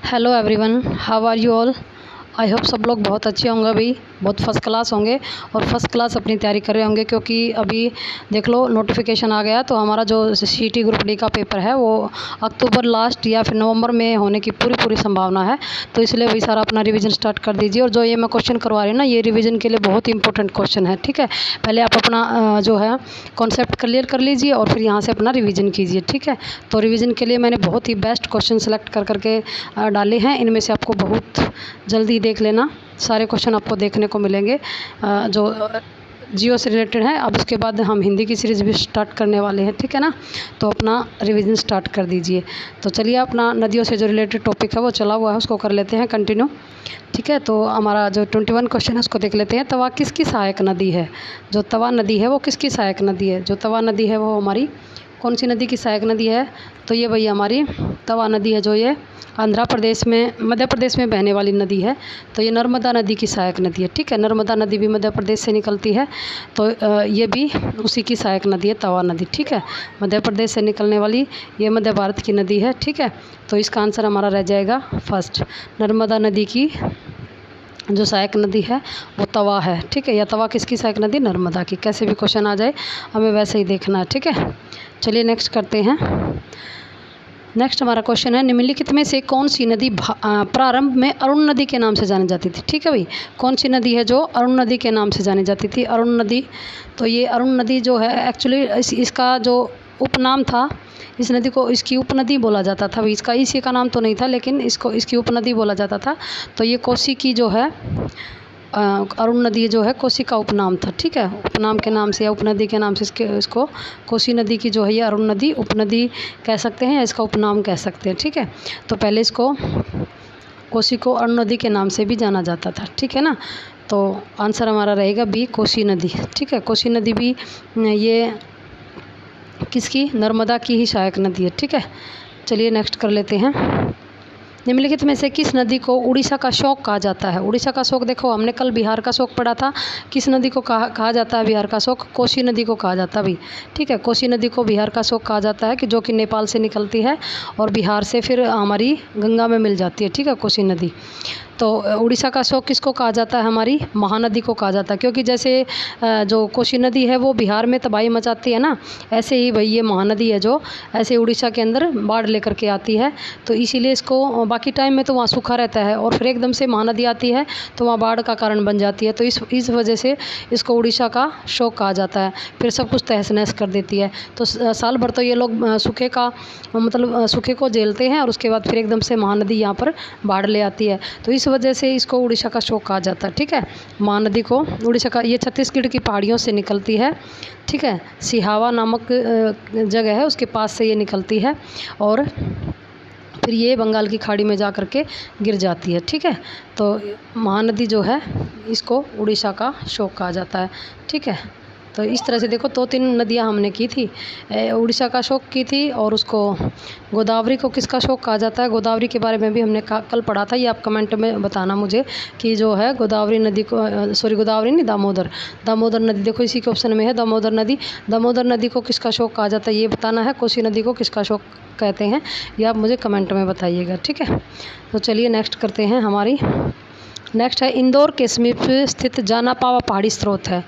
Hello everyone, how are you all. I hope सब लोग बहुत अच्छे होंगे, भाई बहुत फर्स्ट क्लास होंगे और फर्स्ट क्लास अपनी तैयारी कर रहे होंगे, क्योंकि अभी देख लो नोटिफिकेशन आ गया। तो हमारा जो सीटी ग्रुप डी का पेपर है वो अक्टूबर लास्ट या फिर नवंबर में होने की पूरी संभावना है। तो इसलिए भाई सारा अपना रिवीजन स्टार्ट कर दीजिए। और जो ये मैं क्वेश्चन करवा रही हूँ ना, ये रिवीजन के लिए बहुत इंपॉर्टेंट क्वेश्चन है। ठीक है, पहले आप अपना जो है कॉन्सेप्ट क्लियर कर लीजिए और फिर यहाँ से अपना रिवीजन कीजिए। ठीक है, तो रिवीजन के लिए मैंने बहुत ही बेस्ट क्वेश्चन सेलेक्ट कर करके डाले हैं। इनमें से आपको बहुत जल्दी देख लेना, सारे क्वेश्चन आपको देखने को मिलेंगे जो जियो से रिलेटेड है। अब उसके बाद हम हिंदी की सीरीज़ भी स्टार्ट करने वाले हैं। ठीक है ना, तो अपना रिवीजन स्टार्ट कर दीजिए। तो चलिए अपना नदियों से जो रिलेटेड टॉपिक है वो चला हुआ है, उसको कर लेते हैं कंटिन्यू। ठीक है, तो हमारा जो 21 क्वेश्चन है उसको देख लेते हैं। तवा किसकी सहायक नदी है। जो तवा नदी है वो किसकी सहायक नदी है। जो तवा नदी है वो हमारी कौन सी नदी की सहायक नदी है। तो ये भैया हमारी तवा नदी है, जो ये आंध्र प्रदेश में मध्य प्रदेश में बहने वाली नदी है। तो ये नर्मदा नदी की सहायक नदी है। ठीक है, नर्मदा नदी भी मध्य प्रदेश से निकलती है, तो ये भी उसी की सहायक नदी है, तवा नदी। ठीक है, मध्य प्रदेश से निकलने वाली ये मध्य भारत की नदी है। ठीक है, तो इसका आंसर हमारा रह जाएगा फर्स्ट, नर्मदा नदी की जो सहायक नदी है वो तवा है। ठीक है, या तवा किसकी सहायक नदी, नर्मदा की। कैसे भी क्वेश्चन आ जाए हमें वैसे ही देखना है। ठीक है, चलिए नेक्स्ट करते हैं। नेक्स्ट हमारा क्वेश्चन है, निम्नलिखित में से कौन सी नदी प्रारंभ में अरुण नदी के नाम से जानी जाती थी। ठीक है भाई, कौन सी नदी है जो अरुण नदी के नाम से जानी जाती थी, अरुण नदी। तो ये अरुण नदी जो है एक्चुअली इसका जो उपनाम था, इस नदी को इसकी उपनदी बोला जाता था। इसका इसी का नाम तो नहीं था, लेकिन इसको इसकी उपनदी बोला जाता था। तो ये कोसी की जो है अरुण नदी जो है कोसी का उपनाम था। ठीक है, उपनाम के नाम से या उपनदी के नाम से इसको कोसी नदी की जो है ये अरुण नदी उपनदी कह सकते हैं या इसका उपनाम कह सकते हैं। ठीक है, तो पहले इसको कोसी को अरुण नदी के नाम से भी जाना जाता था। ठीक है ना, तो आंसर हमारा रहेगा बी, कोसी नदी। ठीक है, कोसी नदी भी ये किसकी, नर्मदा की ही सहायक नदी है। ठीक है, चलिए नेक्स्ट कर लेते हैं। निम्नलिखित में से किस नदी को उड़ीसा का शोक कहा जाता है। उड़ीसा का शोक, देखो हमने कल बिहार का शोक पढ़ा था। किस नदी को कहा जाता है बिहार का शोक, कोसी नदी को कहा जाता है भाई। ठीक है, कोसी नदी को बिहार का शोक कहा जाता है, कि जो कि नेपाल से निकलती है और बिहार से फिर हमारी गंगा में मिल जाती है। ठीक है, कोसी नदी। तो उड़ीसा का शोक किसको कहा जाता है, हमारी महानदी को कहा जाता है, क्योंकि जैसे जो कोसी नदी है वो बिहार में तबाही मचाती है ना, ऐसे ही भाई ये महानदी है जो ऐसे उड़ीसा के अंदर बाढ़ लेकर के आती है। तो इसीलिए इसको, बाकी टाइम में तो वहाँ सूखा रहता है और फिर एकदम से महानदी आती है तो वहाँ बाढ़ का कारण बन जाती है। तो इस वजह से इसको उड़ीसा का शोक कहा जाता है। फिर सब कुछ तहस नहस कर देती है। तो साल भर तो ये लोग सूखे का मतलब सूखे को झेलते हैं और उसके बाद फिर एकदम से महानदी यहाँ पर बाढ़ ले आती है। तो इस वजह से इसको उड़ीसा का शोक कहा जाता है। ठीक है, महानदी को उड़ीसा का, ये छत्तीसगढ़ की पहाड़ियों से निकलती है। ठीक है, सिहावा नामक जगह है उसके पास से ये निकलती है और फिर ये बंगाल की खाड़ी में जा कर के गिर जाती है। ठीक है, तो महानदी जो है इसको उड़ीसा का शोक कहा जाता है। ठीक है, तो इस तरह से देखो 2-3 नदियाँ हमने की थी। उड़ीसा का शोक की थी और उसको गोदावरी को किसका शोक कहा जाता है। गोदावरी के बारे में भी हमने कल पढ़ा था, ये आप कमेंट में बताना मुझे कि जो है गोदावरी नदी को, सॉरी गोदावरी नहीं, दामोदर नदी, देखो इसी के ऑप्शन में है दामोदर नदी। दामोदर नदी को किसका शोक कहा जाता है ये बताना है। कोसी नदी को किसका शोक कहते हैं ये आप मुझे कमेंट में बताइएगा। ठीक है, तो चलिए नेक्स्ट करते हैं। हमारी नेक्स्ट है, इंदौर के समीप स्थित जानापावा पहाड़ी स्रोत है।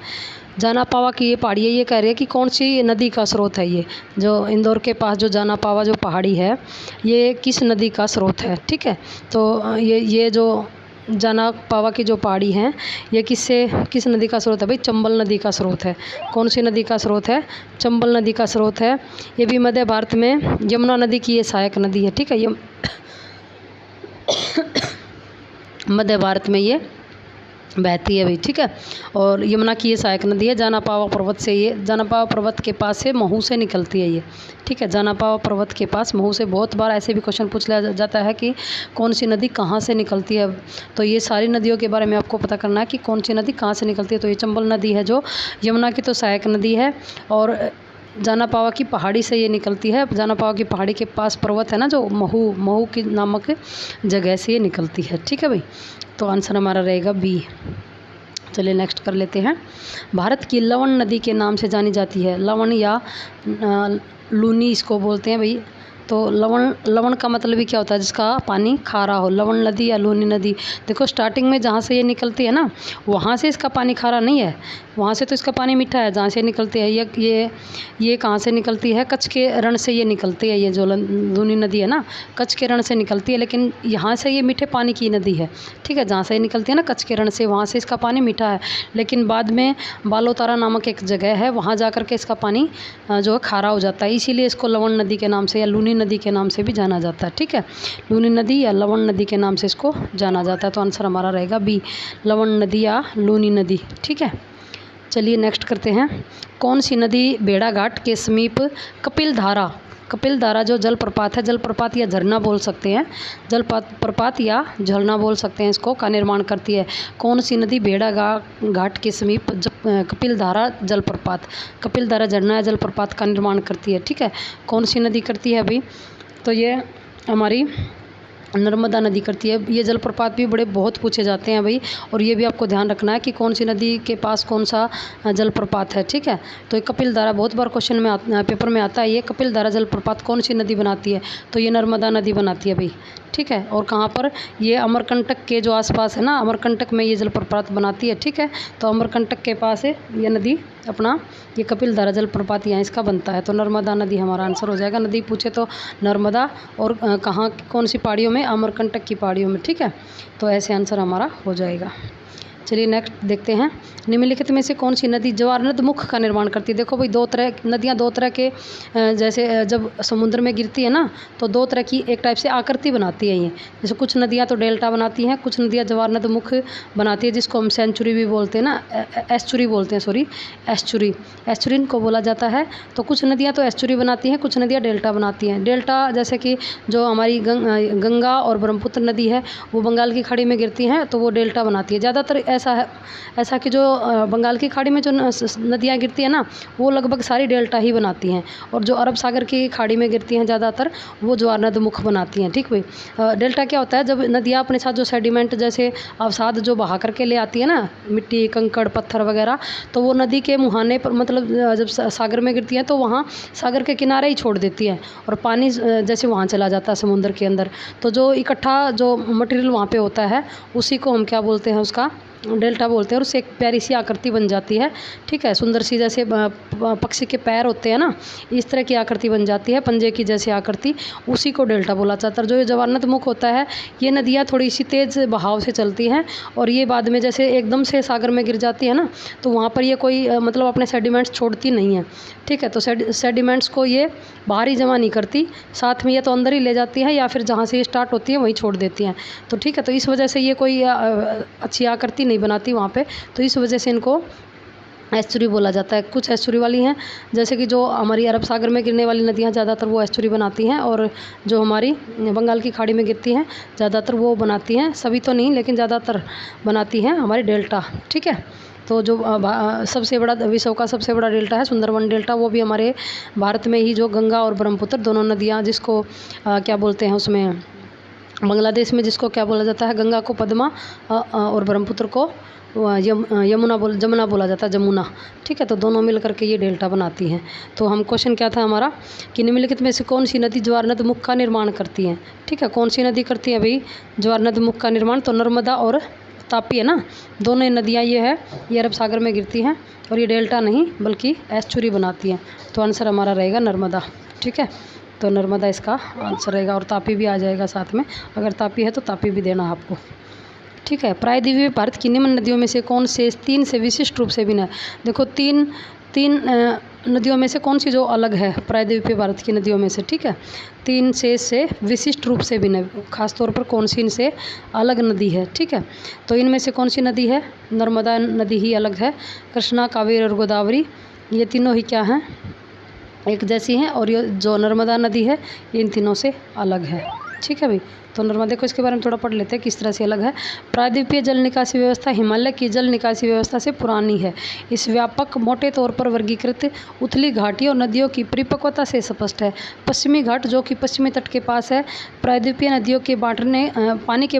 जानापावा की ये पहाड़ी है, ये कह रही है कि कौन सी नदी का स्रोत है। ये जो इंदौर के पास जो जानापावा जो पहाड़ी है ये किस नदी का स्रोत है। ठीक है, तो ये जो जानापावा की जो पहाड़ी हैं ये किस नदी का स्रोत है भाई, चंबल नदी का स्रोत है। कौन सी नदी का स्रोत है, चंबल नदी का स्रोत है। ये भी मध्य भारत में यमुना नदी की ये सहायक नदी है। ठीक है, ये मध्य भारत में ये बहती है भाई। ठीक है, और यमुना की ये सहायक नदी है। जानापावा पर्वत से, ये जानापावा पर्वत के पास से महू से निकलती है ये। ठीक है, जानापावा पर्वत के पास महू से। बहुत बार ऐसे भी क्वेश्चन पूछ लिया जाता है कि कौन सी नदी कहाँ से निकलती है। तो ये सारी नदियों के बारे में आपको पता करना है कि कौन सी नदी कहाँ से निकलती है। तो ये चंबल नदी है जो यमुना की तो सहायक नदी है और जानापावा की पहाड़ी से ये निकलती है। जानापावा की पहाड़ी के पास पर्वत है ना जो महू की नामक जगह से ये निकलती है। ठीक है भाई, तो आंसर हमारा रहेगा बी। चलिए नेक्स्ट कर लेते हैं। भारत की लवण नदी के नाम से जानी जाती है। लवण या लूनी इसको बोलते हैं भाई। तो लवण लवण का मतलब ही क्या होता है, जिसका पानी खारा हो, लवण नदी या लूनी नदी। देखो स्टार्टिंग में जहाँ से ये निकलती है ना, वहाँ से इसका पानी खारा नहीं है, वहाँ से तो इसका पानी मीठा है। जहाँ से निकलती है ये कहाँ से निकलती है, कच्छ के रण से ये निकलती है। ये जो लूनी नदी है ना, कच्छ के रण से निकलती है, लेकिन यहाँ से ये मीठे पानी की नदी है, ठीक है। जहाँ से ये निकलती है ना कच्छ के रण से, वहाँ से इसका पानी मीठा है, लेकिन बाद में बालोतारा नामक एक जगह है, वहाँ जा कर के इसका पानी जो है खारा हो जाता है। इसीलिए इसको लवण नदी के नाम से या लूनी नदी के नाम से भी जाना जाता है, ठीक है। लूनी नदी या लवण नदी के नाम से इसको जाना जाता है। तो आंसर हमारा रहेगा बी, लवण नदी या लूनी नदी, ठीक है। चलिए नेक्स्ट करते हैं। कौन सी नदी भेड़ाघाट के समीप कपिल धारा जो जलप्रपात है, जलप्रपात या झरना बोल सकते हैं, जलप्रपात या झरना बोल सकते हैं इसको, का निर्माण करती है? कौन सी नदी भेड़ाघाट के समीप कपिल धारा जलप्रपात, कपिल धारा झरना या जलप्रपात का निर्माण करती है, ठीक है। कौन सी नदी करती है अभी, तो ये हमारी नर्मदा नदी करती है। ये जलप्रपात भी बहुत पूछे जाते हैं भाई, और ये भी आपको ध्यान रखना है कि कौन सी नदी के पास कौन सा जलप्रपात है, ठीक है। तो ये कपिल धारा बहुत बार क्वेश्चन में पेपर में आता है। ये कपिल धारा जलप्रपात कौन सी नदी बनाती है, तो ये नर्मदा नदी बनाती है भाई, ठीक है। और कहाँ पर, ये अमरकंटक के जो आसपास है ना, अमरकंटक में ये जलप्रपात बनाती है, ठीक है। तो अमरकंटक के पास है ये नदी अपना, ये कपिल धारा जलप्रपात यहाँ इसका बनता है। तो नर्मदा नदी हमारा आंसर हो जाएगा। नदी पूछे तो नर्मदा, और कहाँ कौन सी पहाड़ियों में, अमरकंटक की पहाड़ियों में, ठीक है। तो ऐसे आंसर हमारा हो जाएगा। चलिए नेक्स्ट देखते हैं। निम्नलिखित में से कौन सी नदी ज्वारनद मुख का निर्माण करती है? देखो भाई, नदियाँ दो तरह के, जैसे जब समुद्र में गिरती है ना, तो दो तरह की एक टाइप से आकृति बनाती है ये। जैसे कुछ नदियाँ तो डेल्टा बनाती हैं, कुछ नदियाँ ज्वारनद मुख बनाती है, जिसको हम सेंचुरी भी बोलते हैं ना, एस्चुरी बोलते हैं, सॉरी एस्चुरी इनको बोला जाता है। तो कुछ नदियाँ तो एस्चुरी बनाती हैं, कुछ नदियाँ डेल्टा बनाती हैं। डेल्टा जैसे कि जो हमारी गंगा और ब्रह्मपुत्र नदी है, वो बंगाल की खाड़ी में गिरती हैं, तो वो डेल्टा बनाती है। ज़्यादातर ऐसा कि जो बंगाल की खाड़ी में जो नदियाँ गिरती हैं ना, वो लगभग सारी डेल्टा ही बनाती हैं, और जो अरब सागर की खाड़ी में गिरती हैं ज़्यादातर, वो ज्वारनद मुख बनाती हैं, ठीक भाई। डेल्टा क्या होता है, जब नदियाँ अपने साथ जो सेडिमेंट जैसे अवसाद जो बहा करके ले आती है ना, मिट्टी कंकड़ पत्थर वगैरह, तो वो नदी के मुहाने पर, मतलब जब सागर में गिरती हैं तो वहाँ सागर के किनारे ही छोड़ देती है, और पानी जैसे वहाँ चला जाता है समुद्र के अंदर। तो जो इकट्ठा जो मटेरियल वहाँ पे होता है, उसी को हम क्या बोलते हैं, उसका डेल्टा बोलते हैं, और उससे एक प्यारी सी आकृति बन जाती है, ठीक है। सुंदर सी, जैसे पक्षी के पैर होते हैं ना, इस तरह की आकृति बन जाती है, पंजे की जैसी आकृति, उसी को डेल्टा बोला जाता है। जो ये ज्वारनद मुख होता है, ये नदियाँ थोड़ी सी तेज़ बहाव से चलती हैं, और ये बाद में जैसे एकदम से सागर में गिर जाती है ना, तो वहाँ पर ये कोई मतलब अपने सेडिमेंट्स छोड़ती नहीं है, ठीक है। तो सेडिमेंट्स को ये बाहर ही जमा नहीं करती, साथ में ये तो अंदर ही ले जाती है, या फिर जहाँ से ये स्टार्ट होती है वहीं छोड़ देती हैं। तो ठीक है, तो इस वजह से ये कोई अच्छी आकृति नहीं बनाती वहाँ पे, तो इस वजह से इनको एस्चुरी बोला जाता है। कुछ एस्चुरी वाली हैं, जैसे कि जो हमारी अरब सागर में गिरने वाली नदियाँ ज़्यादातर वो एस्चुरी बनाती हैं, और जो हमारी बंगाल की खाड़ी में गिरती हैं ज़्यादातर वो बनाती हैं, सभी तो नहीं लेकिन ज़्यादातर बनाती हैं हमारी डेल्टा, ठीक है। तो जो सबसे बड़ा विश्व का सबसे बड़ा डेल्टा है सुंदरवन डेल्टा, वो भी हमारे भारत में ही, जो गंगा और ब्रह्मपुत्र दोनों नदियाँ, जिसको क्या बोलते हैं, उसमें बांग्लादेश में जिसको क्या बोला जाता है, गंगा को पद्मा और ब्रह्मपुत्र को जमुना बोला जाता है, जमुना, ठीक है। तो दोनों मिल करके ये डेल्टा बनाती हैं। तो हम क्वेश्चन क्या था हमारा, कि निम्नलिखित में से कौन सी नदी ज्वारनद मुख का निर्माण करती है, ठीक है। कौन सी नदी करती है भाई ज्वारनद मुख का निर्माण? तो नर्मदा और तापी है ना, दोनों नदियाँ ये है, ये अरब सागर में गिरती हैं, और ये डेल्टा नहीं बल्कि एस्चुरी बनाती हैं। तो आंसर हमारा रहेगा नर्मदा, ठीक है। तो नर्मदा इसका आंसर रहेगा, और तापी भी आ जाएगा साथ में, अगर तापी है तो तापी भी देना आपको, ठीक है। प्रायद्वीपीय भारत की निम्न नदियों में से कौन से 3 से विशिष्ट रूप से भिन्न है? देखो तीन नदियों में से कौन सी जो अलग है प्रायद्वीपीय भारत की नदियों में से, ठीक है। 3 से विशिष्ट रूप से भिन्न है, खासतौर पर कौन सी इनसे अलग नदी है, ठीक है। तो इनमें से कौन सी नदी है? नर्मदा नदी ही अलग है। कृष्णा, कावेरी और गोदावरी, ये तीनों ही क्या हैं, एक जैसी हैं, और ये जो नर्मदा नदी है इन तीनों से अलग है, ठीक है भाई। तो नर्मदा, देखो इसके बारे में थोड़ा पढ़ लेते हैं किस तरह से अलग है। प्रायद्वीपीय जल निकासी व्यवस्था हिमालय की जल निकासी व्यवस्था से पुरानी है। इस व्यापक मोटे तौर पर वर्गीकृत उथली घाटियों नदियों की परिपक्वता से स्पष्ट है। पश्चिमी घाट जो कि पश्चिमी तट के पास है, प्रायद्वीपीय नदियों के पानी के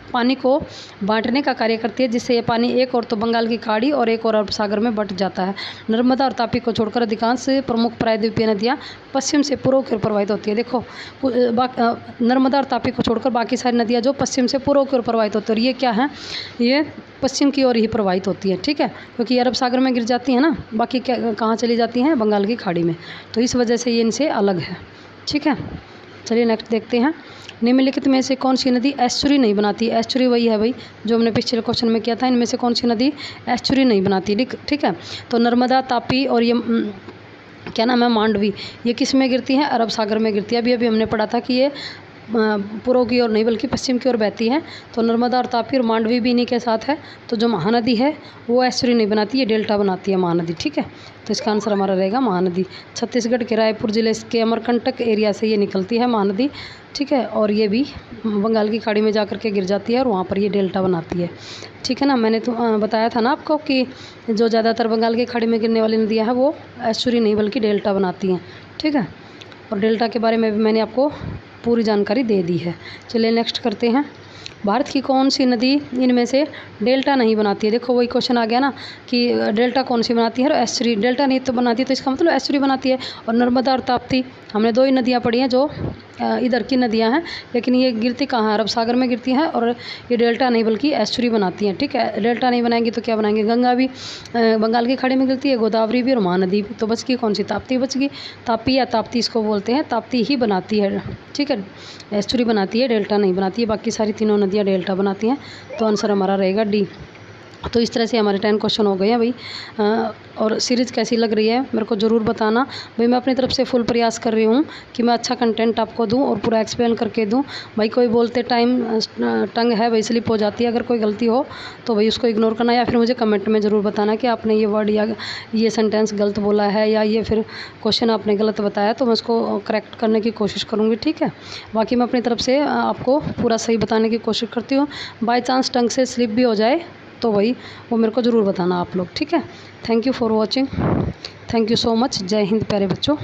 पानी को बांटने का कार्य करती है, जिससे ये पानी एक और तो बंगाल की खाड़ी और एक और अरब सागर में बंट जाता है। नर्मदा और तापी को छोड़कर अधिकांश प्रमुख प्रायद्वीपीय नदियाँ पश्चिम से पूर्व की ओर प्रवाहित होती है। देखो नर्मदा और तापी को छोड़कर बाकी सारी नदियाँ जो पश्चिम से पूर्व की ओर प्रवाहित होती है, और ये क्या है, ये पश्चिम की ओर ही प्रवाहित होती है, ठीक है, क्योंकि ये अरब सागर में गिर जाती है ना, बाकी क्या कहाँ चली जाती हैं, बंगाल की खाड़ी में, तो इस वजह से ये इनसे अलग है, ठीक है। चलिए नेक्स्ट देखते हैं, निम्नलिखित में से कौन सी नदी एस्चुरी नहीं बनाती। एस्चुरी वही है भाई जो हमने पिछले क्वेश्चन में किया था, इनमें से कौन सी नदी एस्चुरी नहीं बनाती, ठीक है। तो नर्मदा, तापी और ये क्या नाम है, मांडवी, ये किस में गिरती हैं, अरब सागर में गिरती है। अभी हमने पढ़ा था कि ये पूर्व की ओर नहीं बल्कि पश्चिम की ओर बहती है। तो नर्मदा और तापी और मांडवी भी इन्हीं के साथ है। तो जो महानदी है वो एस्चुरी नहीं बनाती, ये डेल्टा बनाती है महानदी, ठीक है। तो इसका आंसर हमारा रहेगा महानदी। छत्तीसगढ़ के रायपुर जिले के अमरकंटक एरिया से ये निकलती है महानदी, ठीक है, और ये भी बंगाल की खाड़ी में जा कर के गिर जाती है और वहाँ पर ये डेल्टा बनाती है, ठीक है ना। मैंने तो बताया था ना आपको कि जो ज़्यादातर बंगाल की खाड़ी में गिरने वाली नदियाँ हैं वो एस्चुरी नहीं बल्कि डेल्टा बनाती हैं, ठीक है। और डेल्टा के बारे में भी मैंने आपको पूरी जानकारी दे दी है। चलिए नेक्स्ट करते हैं, भारत की कौन सी नदी इनमें से डेल्टा नहीं बनाती है। देखो वही क्वेश्चन आ गया ना कि डेल्टा कौन सी बनाती है, और एस्चुरी डेल्टा नहीं तो बनाती है, तो इसका मतलब एस्चुरी बनाती है। और नर्मदा और ताप्ती हमने दो ही नदियाँ पढ़ी हैं जो इधर की नदियाँ हैं, लेकिन ये गिरती कहाँ है, अरब सागर में गिरती हैं, और ये डेल्टा नहीं बल्कि एस्चुरी बनाती हैं, ठीक है। डेल्टा नहीं बनाएंगी तो क्या बनाएंगे, गंगा भी बंगाल की खाड़ी में गिरती है, गोदावरी भी और महानदी भी, तो बच गई कौन सी, ताप्ती बच गई। तापी या ताप्ती इसको बोलते हैं, ताप्ती ही बनाती है, ठीक है, एस्चुरी बनाती है, डेल्टा नहीं बनाती है, बाकी सारी तीनों नदियाँ डेल्टा बनाती हैं। तो आंसर हमारा रहेगा डी। तो इस तरह से हमारे 10 क्वेश्चन हो गए हैं भाई। और सीरीज़ कैसी लग रही है मेरे को ज़रूर बताना भाई। मैं अपनी तरफ से फुल प्रयास कर रही हूँ कि मैं अच्छा कंटेंट आपको दूँ और पूरा एक्सप्लेन करके दूँ भाई। कोई बोलते टाइम टंग है भाई स्लिप हो जाती है, अगर कोई गलती हो तो भाई उसको इग्नोर करना, या फिर मुझे कमेंट में ज़रूर बताना कि आपने ये वर्ड या ये सेंटेंस गलत बोला है, या ये फिर क्वेश्चन आपने गलत बताया, तो मैं उसको करेक्ट करने की कोशिश करूँगी, ठीक है। बाकी मैं अपनी तरफ से आपको पूरा सही बताने की कोशिश करती हूँ। बाई चांस टंग से स्लिप भी हो जाए तो भाई वो मेरे को ज़रूर बताना आप लोग, ठीक है। Thank you for watching, thank you so much. जय हिंद प्यारे बच्चों।